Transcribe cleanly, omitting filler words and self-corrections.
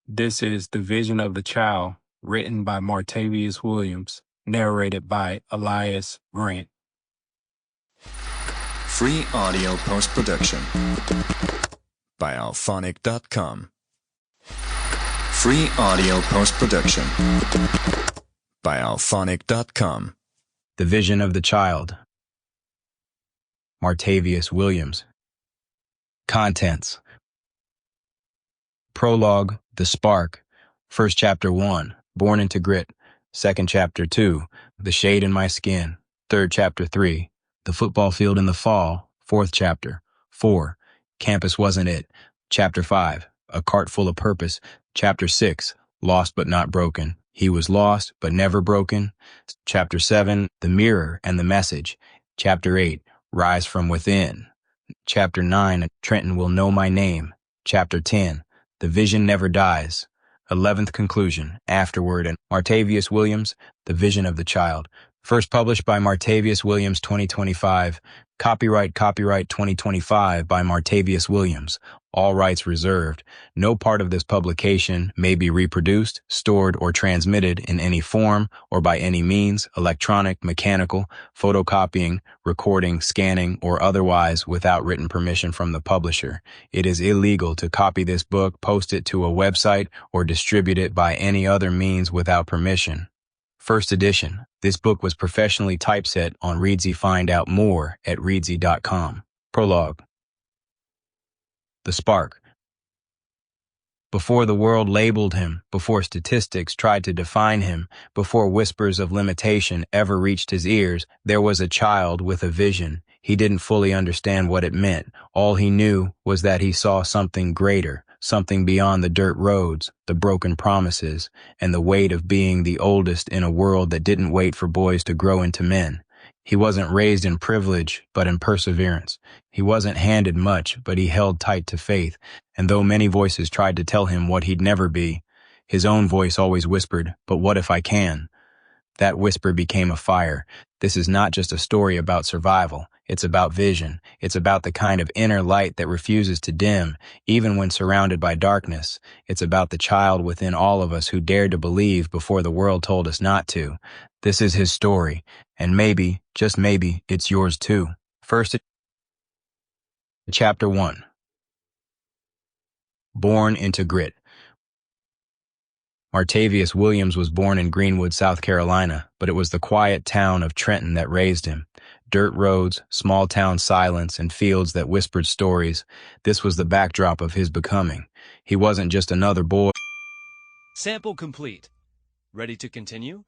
This is The Vision of the Child, written by Martavious Williams, narrated by Elias Grant. Free audio post-production by alphonic.com. Free audio post-production by alphonic.com. The Vision of the Child. Martavious Williams. Contents. Prologue, The Spark. First chapter 1, Born into Grit. Second chapter 2, The Shade in My Skin. Third chapter 3, The Football Field in the Fall. Fourth chapter 4, Campus Wasn't It. Chapter 5, A Cart Full of Purpose. Chapter 6, Lost but Not Broken. He was lost but never broken. Chapter 7, The Mirror and the Message. Chapter 8, Rise from Within. Chapter 9, Trenton Will Know My Name. Chapter 10, The Vision Never Dies. 11th conclusion, afterword, and Martavious Williams, The Vision of the Child. First published by Martavious Williams, 2025. Copyright 2025 by Martavious Williams. All rights reserved. No part of this publication may be reproduced, stored, or transmitted in any form or by any means, electronic, mechanical, photocopying, recording, scanning, or otherwise without written permission from the publisher. It is illegal to copy this book, post it to a website, or distribute it by any other means without permission. First edition. This book was professionally typeset on Reedsy. Find out more at reedsy.com. Prologue. The Spark. Before the world labeled him, before statistics tried to define him, before whispers of limitation ever reached his ears, there was a child with a vision. He didn't fully understand what it meant. All he knew was that he saw something greater, something beyond the dirt roads, the broken promises, and the weight of being the oldest in a world that didn't wait for boys to grow into men. He wasn't raised in privilege, but in perseverance. He wasn't handed much, but he held tight to faith. And though many voices tried to tell him what he'd never be, his own voice always whispered, "But what if I can?" That whisper became a fire. This is not just a story about survival. It's about vision. It's about the kind of inner light that refuses to dim, even when surrounded by darkness. It's about the child within all of us who dared to believe before the world told us not to. This is his story, and maybe, just maybe, it's yours too. First, Chapter 1. Born into Grit. Martavious Williams was born in Greenwood, South Carolina, but it was the quiet town of Trenton that raised him. Dirt roads, small town silence, and fields that whispered stories. This was the backdrop of his becoming. He wasn't just another boy. Sample complete. Ready to continue?